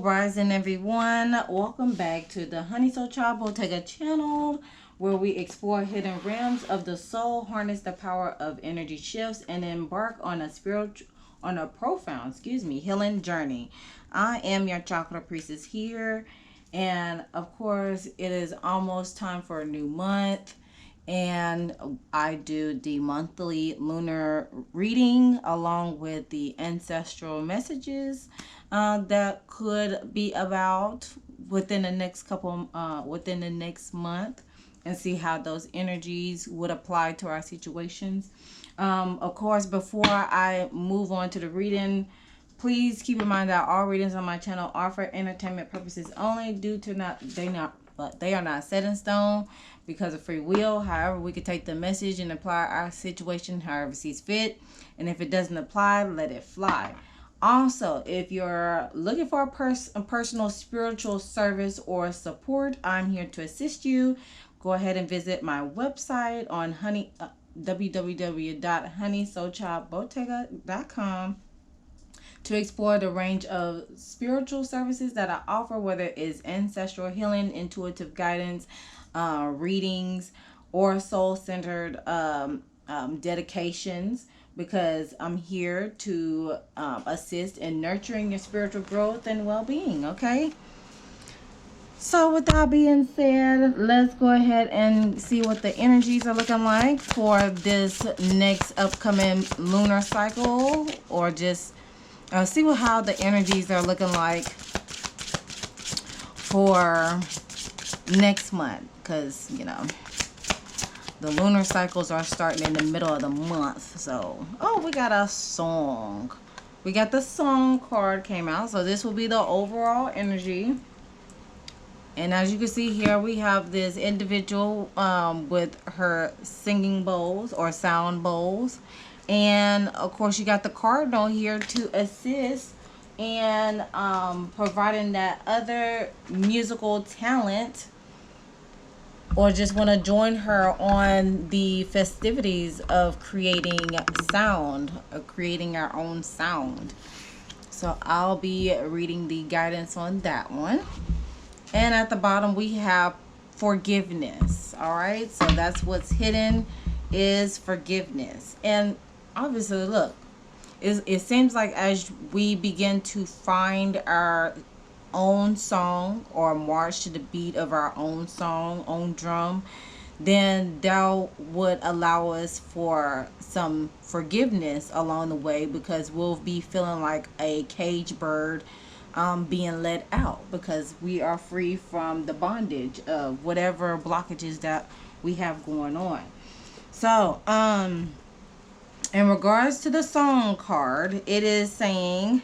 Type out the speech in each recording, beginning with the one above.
Rising, everyone. Welcome back to the Honey Soul Child Bottega channel, where we explore hidden realms of the soul, harness the power of energy shifts, and embark on a profound, healing journey. I am your chocolate priestess here, and of course, it is almost time for a new month. And I do the monthly lunar reading along with the ancestral messages that could be about within the next month, and see how those energies would apply to our situations. Of course, before I move on to the reading, please keep in mind that all readings on my channel are for entertainment purposes only, but they are not set in stone because of free will. However, we could take the message and apply our situation however sees fit. And if it doesn't apply, let it fly. Also, if you're looking for a personal spiritual service or support, I'm here to assist you. Go ahead and visit my website on www.honeysoulchildbottega.com to explore the range of spiritual services that I offer, whether it is ancestral healing, intuitive guidance, readings, or soul-centered dedications, because I'm here to assist in nurturing your spiritual growth and well-being, okay? So with that being said, let's go ahead and see what the energies are looking like for this next upcoming lunar cycle, or just see how the energies are looking like for next month, because the lunar cycles are starting in the middle of the month. So we got a song. We got the song card came out, so this will be the overall energy. And as you can see here, we have this individual with her singing bowls or sound bowls. And of course, you got the cardinal here to assist in providing that other musical talent, or just want to join her on the festivities of creating sound, or creating our own sound. So I'll be reading the guidance on that one. And at the bottom, we have forgiveness. All right, so that's what's hidden, is forgiveness. And obviously, look, it seems like as we begin to find our own song, or march to the beat of our own song, own drum, then that would allow us for some forgiveness along the way, because we'll be feeling like a cage bird being let out, because we are free from the bondage of whatever blockages that we have going on. So in regards to the song card, it is saying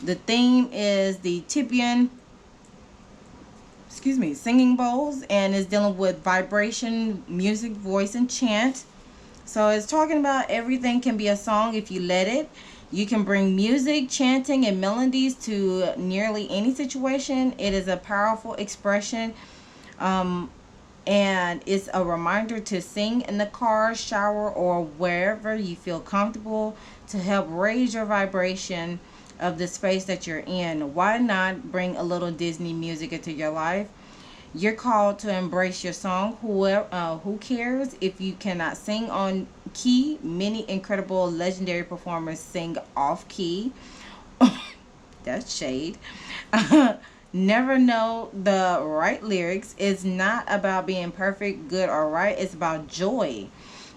the theme is the Tibetan singing bowls, and is dealing with vibration, music, voice, and chant. So it's talking about everything can be a song if you let it. You can bring music, chanting, and melodies to nearly any situation. It is a powerful expression, and it's a reminder to sing in the car, shower, or wherever you feel comfortable, to help raise your vibration of the space that you're in. Why not bring a little Disney music into your life? You're called to embrace your song. Who cares if you cannot sing on key? Many incredible legendary performers sing off key. That's shade. Never know the right lyrics. It's not about being perfect, good, or right. It's about joy,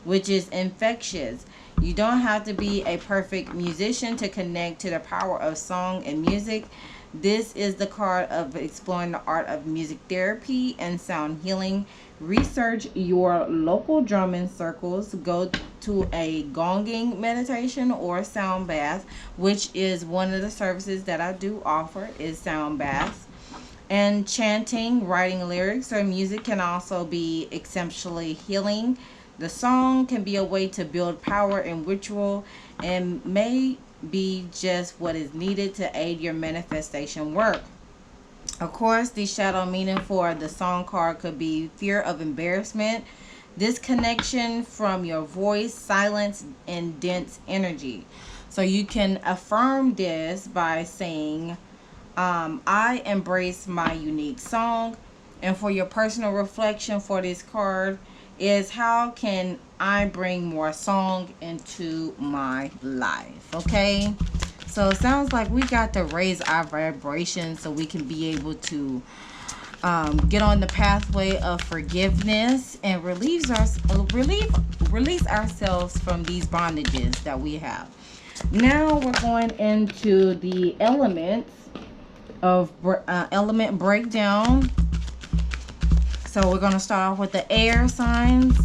which is infectious. You don't have to be a perfect musician to connect to the power of song and music. This is the card of exploring the art of music therapy and sound healing. Research your local drumming circles. Go to a gonging meditation or sound bath, which is one of the services that I do offer, is sound baths. And chanting, writing lyrics, or music can also be exceptionally healing. The song can be a way to build power and ritual, and may be just what is needed to aid your manifestation work. Of course, the shadow meaning for the song card could be fear of embarrassment, disconnection from your voice, silence, and dense energy. So you can affirm this by saying, I embrace my unique song. And for your personal reflection for this card is, how can I bring more song into my life? Okay. So it sounds like we got to raise our vibration so we can be able to get on the pathway of forgiveness and release ourselves from these bondages that we have. Now we're going into the elements of element breakdown. So we're going to start off with the air signs.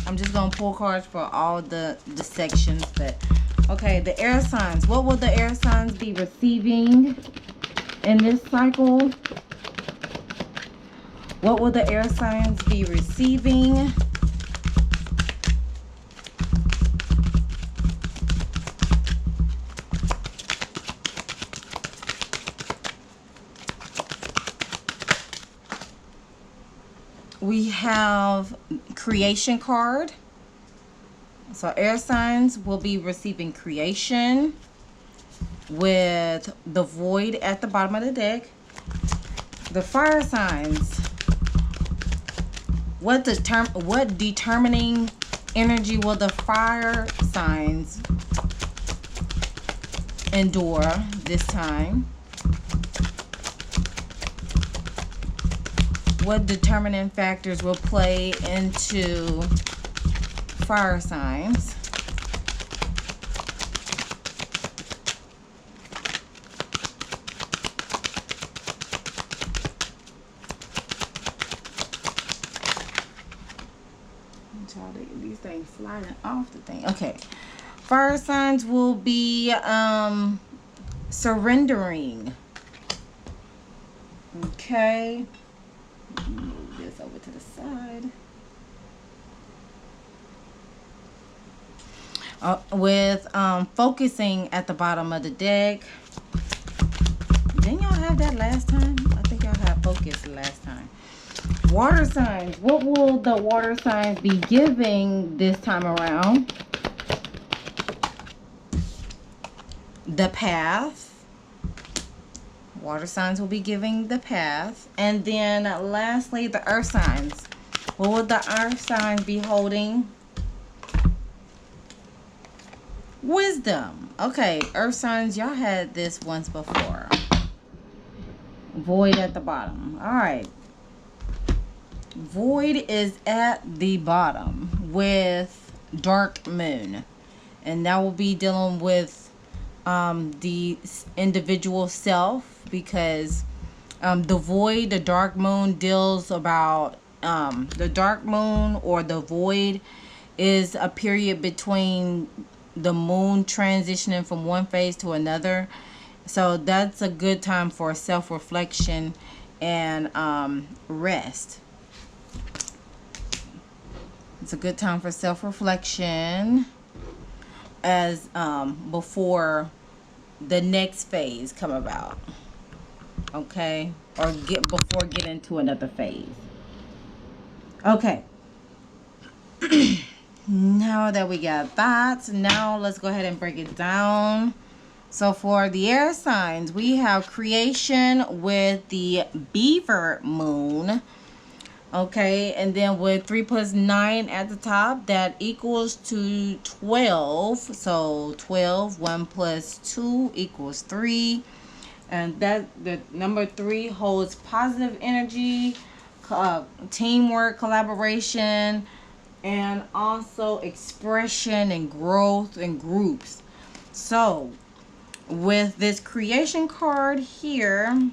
I'm just going to pull cards for all the sections. But okay, the air signs. What will the air signs be receiving in this cycle? What will the air signs be receiving? We have creation card. So air signs will be receiving creation with the void at the bottom of the deck. The fire signs. What determining energy will the fire signs endure this time? What determining factors will play into fire signs? These things sliding off the thing. Okay. Fire signs will be surrendering. Okay. Move this over to the side. With focusing at the bottom of the deck. Didn't y'all have that last time? I think y'all had focus last time. Water signs. What will the water signs be giving this time around? The path. Water signs will be giving the path. And then lastly, the earth signs. What will the earth signs be holding? Wisdom. Okay, earth signs, y'all had this once before. Void at the bottom. All right. Void is at the bottom with dark moon. And that will be dealing with the individual self, because the void, the dark moon, deals about the dark moon or the void is a period between the moon transitioning from one phase to another. So that's a good time for self-reflection and rest. It's a good time for self-reflection as before the next phase come about. Okay? Or before getting to another phase. Okay. Now that we got that, now let's go ahead and break it down. So for the air signs, we have creation with the beaver moon. Okay, and then with 3 plus 9 at the top, that equals to 12. So 12, 1 plus 2 equals 3. And that the number 3 holds positive energy, teamwork, collaboration, and also expression and growth in groups. So with this creation card here,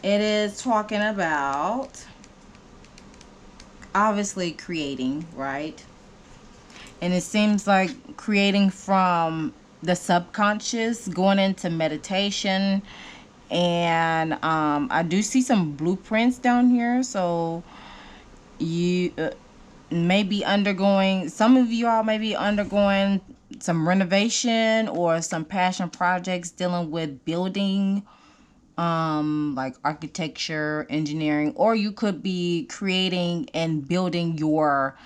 it is talking about obviously creating, right? And it seems like creating from the subconscious, going into meditation. And I do see some blueprints down here. So you may be undergoing, some of you all may be undergoing some renovation or some passion projects dealing with building, like architecture, engineering, or you could be creating and building your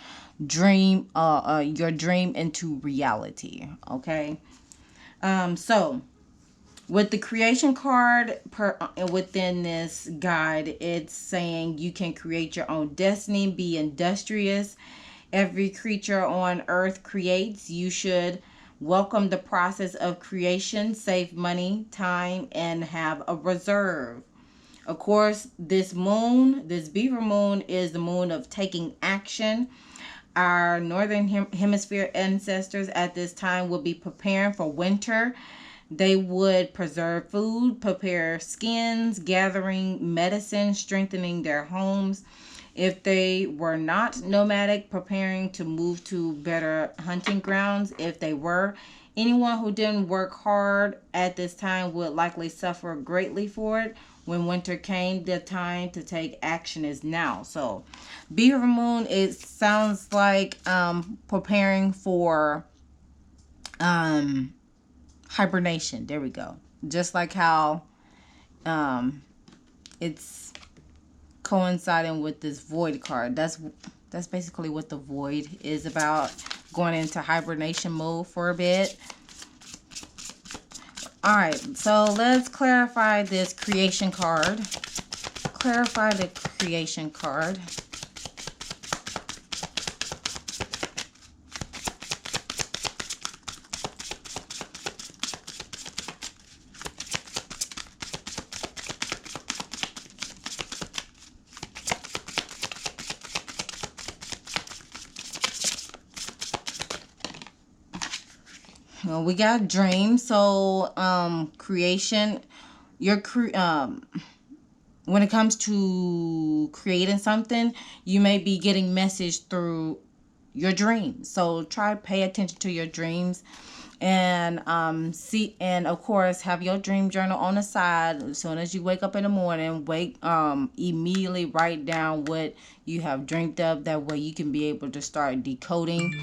dream into reality. Okay. So With the creation card within this guide, it's saying you can create your own destiny, be industrious. Every creature on earth creates. You should welcome the process of creation, save money, time, and have a reserve. Of course, this moon, this beaver moon, is the moon of taking action. Our northern hemisphere ancestors at this time will be preparing for winter. They would preserve food, prepare skins, gathering medicine, strengthening their homes. If they were not nomadic, preparing to move to better hunting grounds. If they were, anyone who didn't work hard at this time would likely suffer greatly for it. When winter came, the time to take action is now. So, Beaver Moon, it sounds like preparing for hibernation. There we go. Just like how it's coinciding with this void card. That's basically what the void is about, going into hibernation mode for a bit. All right, so let's clarify this creation card. Clarify the creation card. Well, we got dreams. So creation, when it comes to creating something, you may be getting message through your dreams. So try to pay attention to your dreams, and and of course have your dream journal on the side. As soon as you wake up in the morning, immediately write down what you have dreamed of. That way you can be able to start decoding.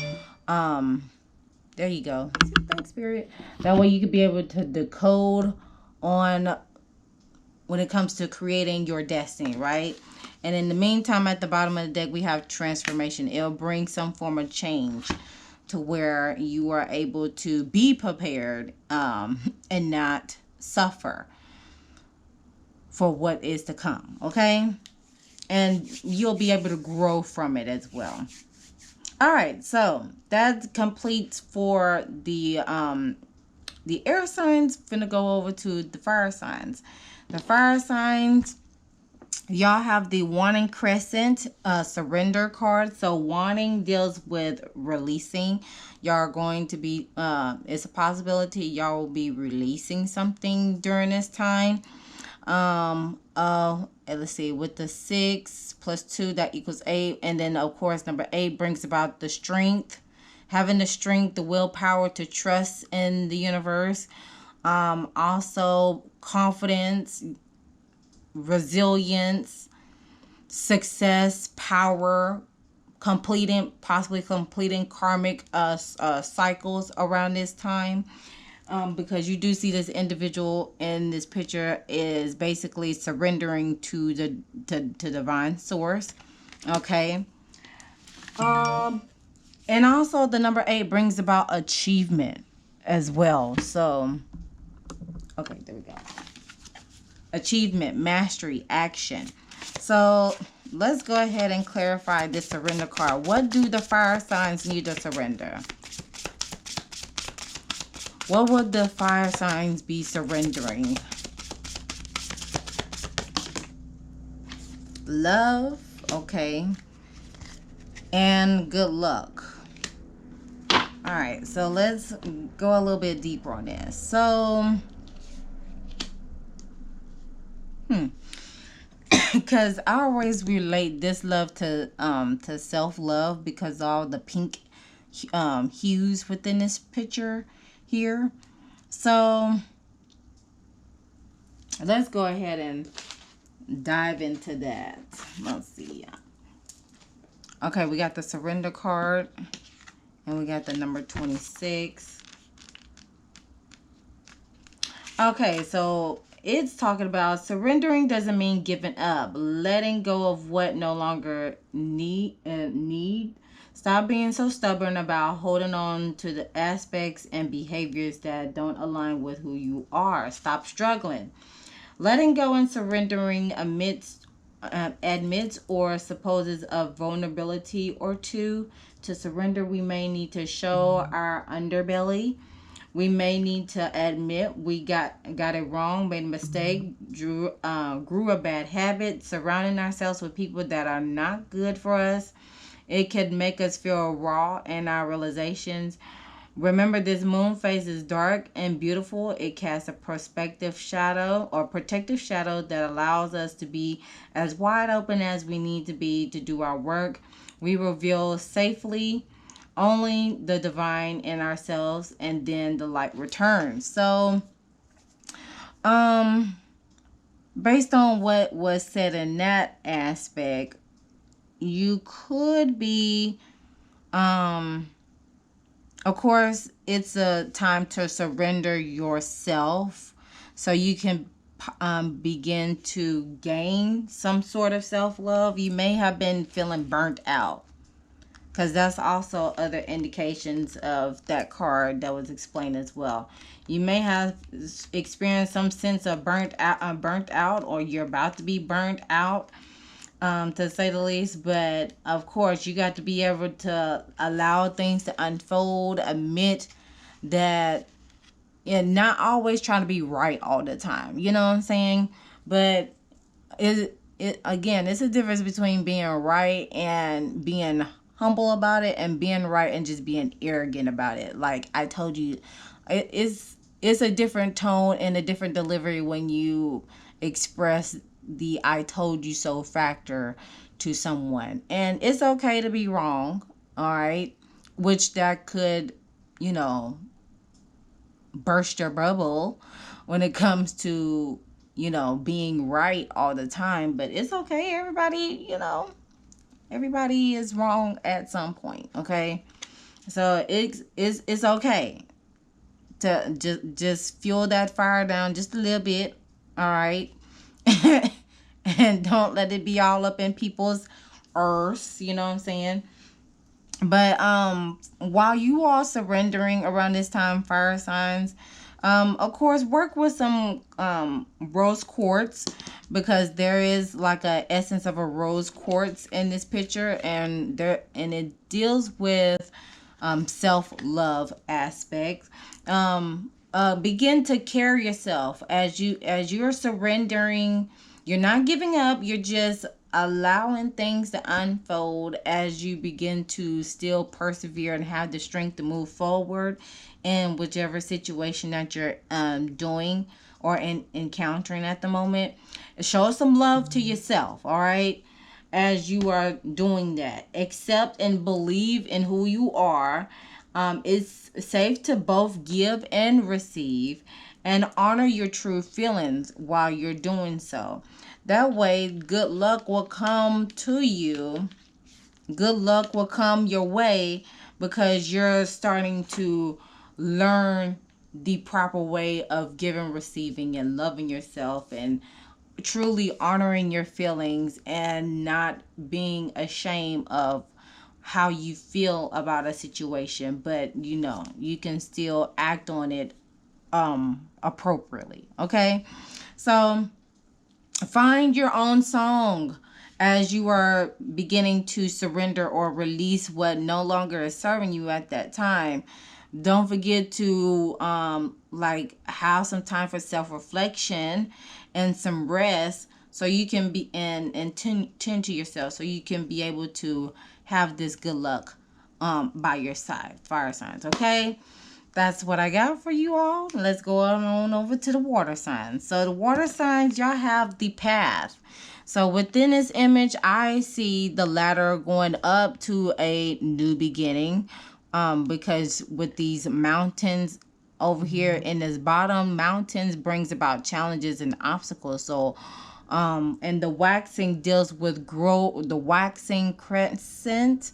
There you go. Thanks, Spirit. That way you can be able to decode on when it comes to creating your destiny, right? And in the meantime, at the bottom of the deck, we have transformation. It'll bring some form of change to where you are able to be prepared and not suffer for what is to come, okay? And you'll be able to grow from it as well. All right, so that completes for the air signs. Finna go over to the fire signs. The fire signs, y'all have the wanting crescent surrender card. So wanting deals with releasing. Y'all are going to be it's a possibility y'all will be releasing something during this time. Let's see, with the 6 plus 2, that equals 8. And then of course number 8 brings about the strength, having the strength, the willpower to trust in the universe. Also confidence, resilience, success, power, possibly completing karmic cycles around this time. Because you do see this individual in this picture is basically surrendering to the divine source. Okay. And also the number 8 brings about achievement as well. So, okay, there we go. Achievement, mastery, action. So let's go ahead and clarify this surrender card. What do the fire signs need to surrender? What would the fire signs be surrendering? Love, okay. And good luck. All right, so let's go a little bit deeper on this. So, because I always relate this love to self-love because all the pink hues within this picture here. So let's go ahead and dive into that. Let's see. Okay, we got the surrender card and we got the number 26. Okay, so it's talking about surrendering doesn't mean giving up, letting go of what no longer need. Stop being so stubborn about holding on to the aspects and behaviors that don't align with who you are. Stop struggling. Letting go and surrendering admits or supposes a vulnerability or two. To surrender, we may need to show our underbelly. We may need to admit we got it wrong, made a mistake, grew a bad habit, surrounding ourselves with people that are not good for us. It could make us feel raw in our realizations. Remember, this moon phase is dark and beautiful. It casts a perspective shadow or protective shadow that allows us to be as wide open as we need to be to do our work. We reveal safely only the divine in ourselves, and then the light returns. So, based on what was said in that aspect, you could be, of course, it's a time to surrender yourself so you can begin to gain some sort of self-love. You may have been feeling burnt out, because that's also other indications of that card that was explained as well. You may have experienced some sense of burnt out, or you're about to be burnt out, to say the least. But of course, you got to be able to allow things to unfold, admit that, and not always trying to be right all the time. You know what I'm saying? But it again, it's a difference between being right and being humble about it, and being right and just being arrogant about it. Like I told you, it's a different tone and a different delivery when you express the "I told you so" factor to someone. And it's okay to be wrong, all right? Which that could, you know, burst your bubble when it comes to, you know, being right all the time. But it's okay. Everybody, you know, everybody is wrong at some point, okay? So it's okay to just fuel that fire down just a little bit, all right? And don't let it be all up in people's earths, you know what I'm saying? But while you are surrendering around this time, fire signs, of course, work with some rose quartz, because there is like a essence of a rose quartz in this picture, and it deals with self-love aspects. Begin to carry yourself as you're surrendering. You're not giving up. You're just allowing things to unfold as you begin to still persevere and have the strength to move forward in whichever situation that you're doing or encountering at the moment. Show some love to yourself, all right? As you are doing that, accept and believe in who you are. It's safe to both give and receive, and honor your true feelings while you're doing so. That way, good luck will come to you. Good luck will come your way, because you're starting to learn the proper way of giving, receiving, and loving yourself, and truly honoring your feelings, and not being ashamed of how you feel about a situation. But you know, you can still act on it appropriately, okay? So find your own song as you are beginning to surrender or release what no longer is serving you at that time. Don't forget to like have some time for self-reflection and some rest, so you can be and tend to yourself, so you can be able to have this good luck by your side, fire signs, okay? That's what I got for you all. Let's go on over to the water signs. So the water signs, y'all have the path. So within this image, I see the ladder going up to a new beginning, because with these mountains over here in this bottom, mountains brings about challenges and obstacles. So and the waxing deals with the waxing crescent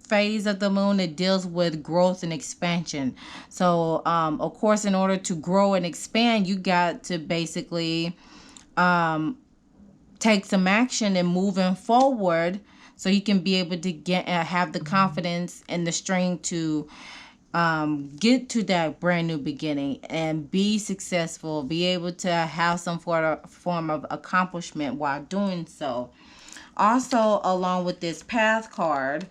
phase of the moon. It deals with growth and expansion. So of course, in order to grow and expand, you got to basically take some action and moving forward so you can be able to get have the confidence and the strength to get to that brand new beginning and be successful, be able to have some form of accomplishment while doing so. Also, along with this path card,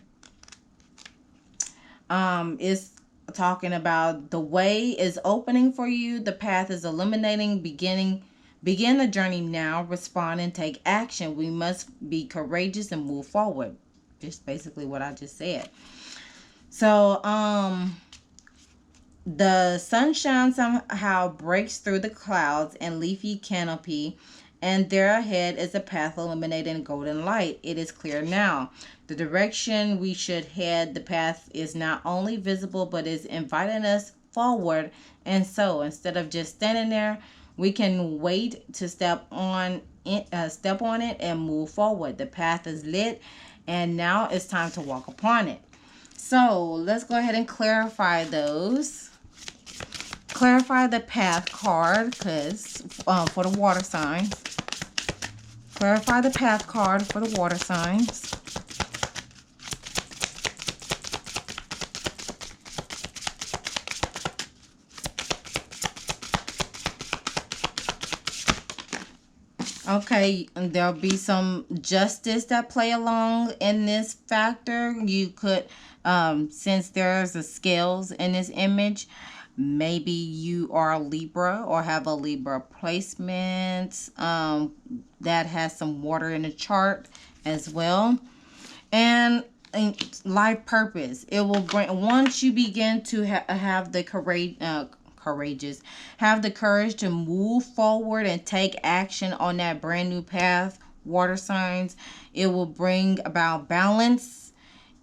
is talking about the way is opening for you, the path is illuminating, begin the journey now, respond and take action. We must be courageous and move forward. Just basically what I just said. So the sunshine somehow breaks through the clouds and leafy canopy, and there ahead is a path illuminated in golden light. It is clear now. The direction we should head, the path is not only visible, but is inviting us forward. And so, instead of just standing there, we can wait to step on it and move forward. The path is lit, and now it's time to walk upon it. So, let's go ahead and clarify those. Clarify the path card, because for the water signs. Clarify the path card for the water signs. Okay, there'll be some justice that play along in this factor. You could, since there's a scales in this image, maybe you are a Libra or have a Libra placement that has some water in the chart as well. And life purpose. It will bring, once you begin to have the have the courage to move forward and take action on that brand new path, water signs, it will bring about balance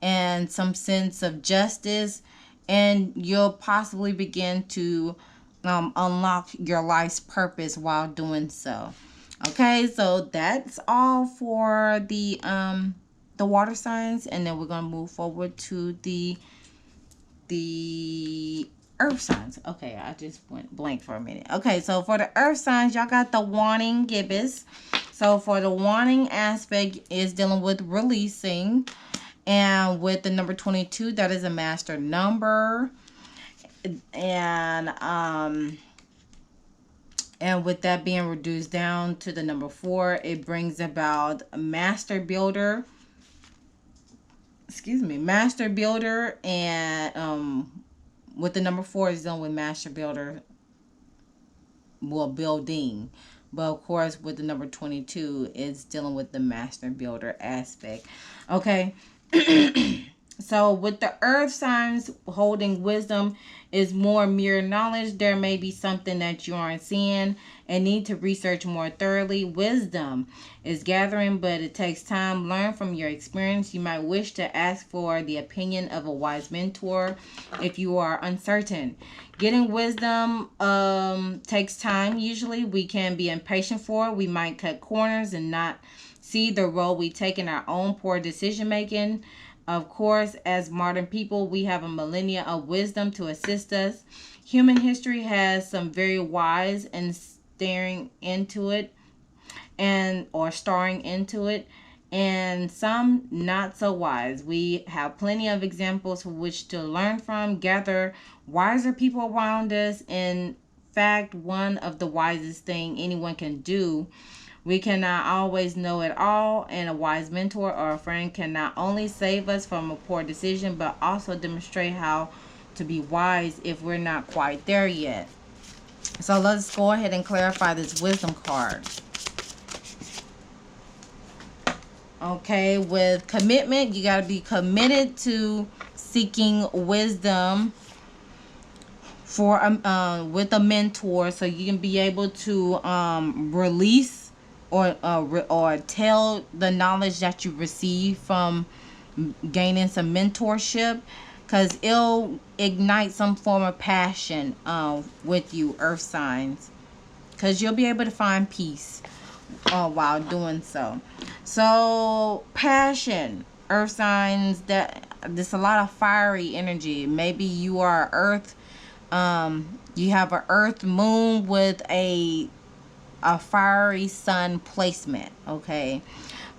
and some sense of justice, and you'll possibly begin to unlock your life's purpose while doing so. Okay, so that's all for the water signs, and then we're going to move forward to the earth signs. Okay, I just went blank for a minute. Okay, so for the earth signs, y'all got the wanting gibbous. So for the wanting aspect is dealing with releasing, and with the number 22, that is a master number, and with that being reduced down to the number 4, it brings about a master builder. Master builder, and with the number 4 is dealing with master builder, well, building. But of course, with the number 22, it's dealing with the master builder aspect. Okay. So with the earth signs holding wisdom is more mere knowledge. There may be something that you aren't seeing and need to research more thoroughly. Wisdom is gathering, but it takes time. Learn from your experience. You might wish to ask for the opinion of a wise mentor if you are uncertain. Getting wisdom takes time. Usually we can be impatient for it. We might cut corners and not see the role we take in our own poor decision making. Of course, as modern people, we have a millennia of wisdom to assist us. Human history has some very wise and staring into it, or starring into it, and some not so wise. We have plenty of examples for which to learn from. Gather wiser people around us. In fact, one of the wisest thing anyone can do. We cannot always know it all, and a wise mentor or a friend can not only save us from a poor decision, but also demonstrate how to be wise if we're not quite there yet. So let's go ahead and clarify this wisdom card. Okay, with commitment, you got to be committed to seeking wisdom for with a mentor, so you can be able to release or tell the knowledge that you receive from gaining some mentorship, because it'll ignite some form of passion with you, earth signs, because you'll be able to find peace while doing so. So passion, earth signs, that there's a lot of fiery energy. Maybe you are earth, you have an earth moon with a a fiery sun placement. Okay,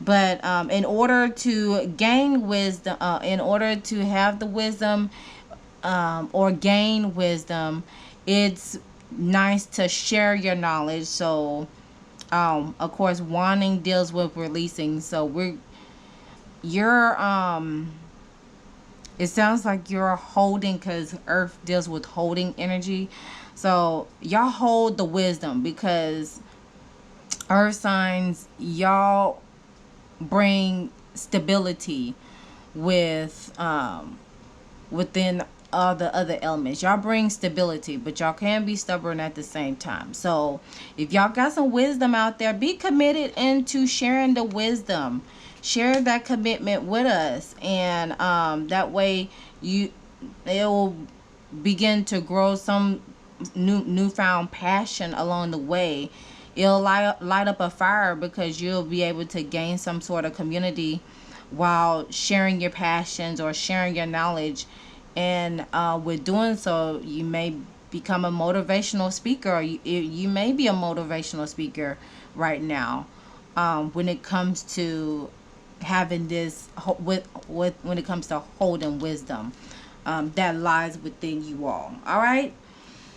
but in order to gain wisdom, in order to have the wisdom, or gain wisdom, it's nice to share your knowledge. So of course, wanting deals with releasing. So you're it sounds like you're holding, because earth deals with holding energy. So y'all hold the wisdom, because earth signs, y'all bring stability with within all the other elements. Y'all bring stability, but y'all can be stubborn at the same time. So if y'all got some wisdom out there, be committed into sharing the wisdom. Share that commitment with us, and that way it will begin to grow some newfound passion along the way. It'll light up a fire, because you'll be able to gain some sort of community while sharing your passions or sharing your knowledge. And with doing so, you may become a motivational speaker, or you may be a motivational speaker right now, when it comes to having this when it comes to holding wisdom that lies within you all. Right,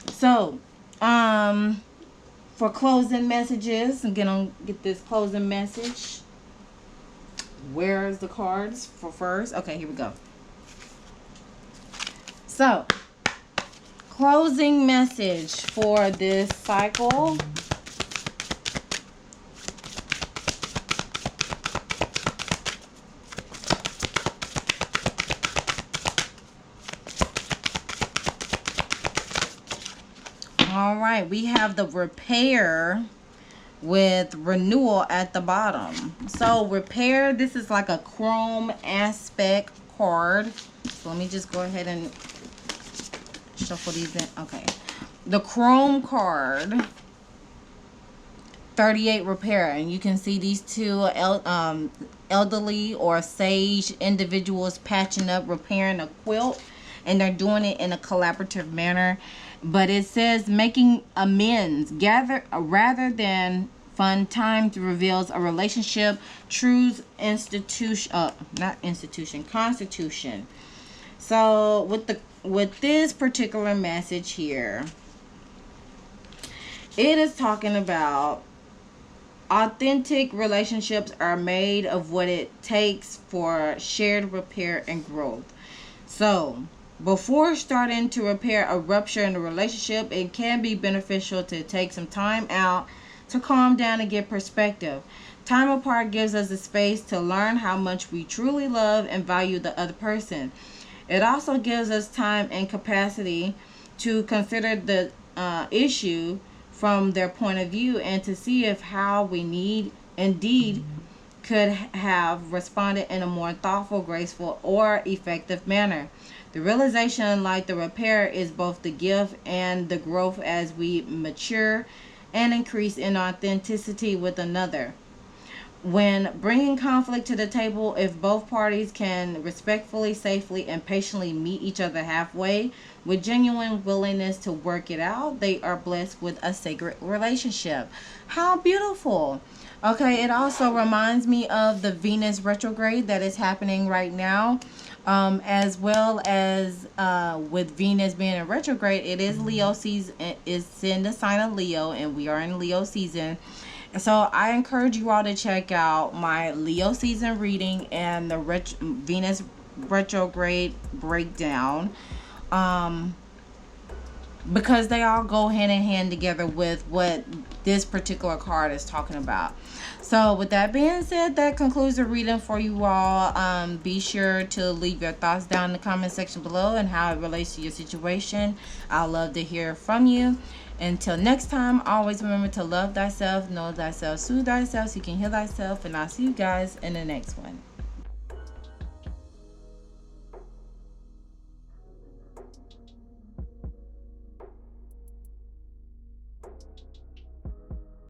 so for closing messages, I'm gonna get this closing message. Where's the cards for first? Okay, here we go. So, closing message for this cycle. All right, we have the repair with renewal at the bottom. So repair, this is like a chrome aspect card. So let me just go ahead and shuffle these in. Okay, the chrome card, 38 repair, and you can see these two elderly or sage individuals patching up, repairing a quilt, and they're doing it in a collaborative manner. But it says making amends rather than fun times reveals a relationship truths constitution. So with this particular message here, it is talking about authentic relationships are made of what it takes for shared repair and growth. So before starting to repair a rupture in a relationship, it can be beneficial to take some time out to calm down and get perspective. Time apart gives us the space to learn how much we truly love and value the other person. It also gives us time and capacity to consider the issue from their point of view, and to see if how we indeed could have responded in a more thoughtful, graceful, or effective manner. The realization, like the repair, is both the gift and the growth as we mature and increase in authenticity with another. When bringing conflict to the table, if both parties can respectfully, safely, and patiently meet each other halfway with genuine willingness to work it out, they are blessed with a sacred relationship. How beautiful! Okay, it also reminds me of the Venus retrograde that is happening right now. As well as with Venus being in retrograde, it is Leo season. It's in the sign of Leo, and we are in Leo season. So I encourage you all to check out my Leo season reading and the Venus retrograde breakdown, because they all go hand in hand together with what this particular card is talking about. So with that being said, that concludes the reading for you all. Be sure to leave your thoughts down in the comment section below and how it relates to your situation. I'd love to hear from you. Until next time, always remember to love thyself, know thyself, soothe thyself so you can heal thyself. And I'll see you guys in the next one.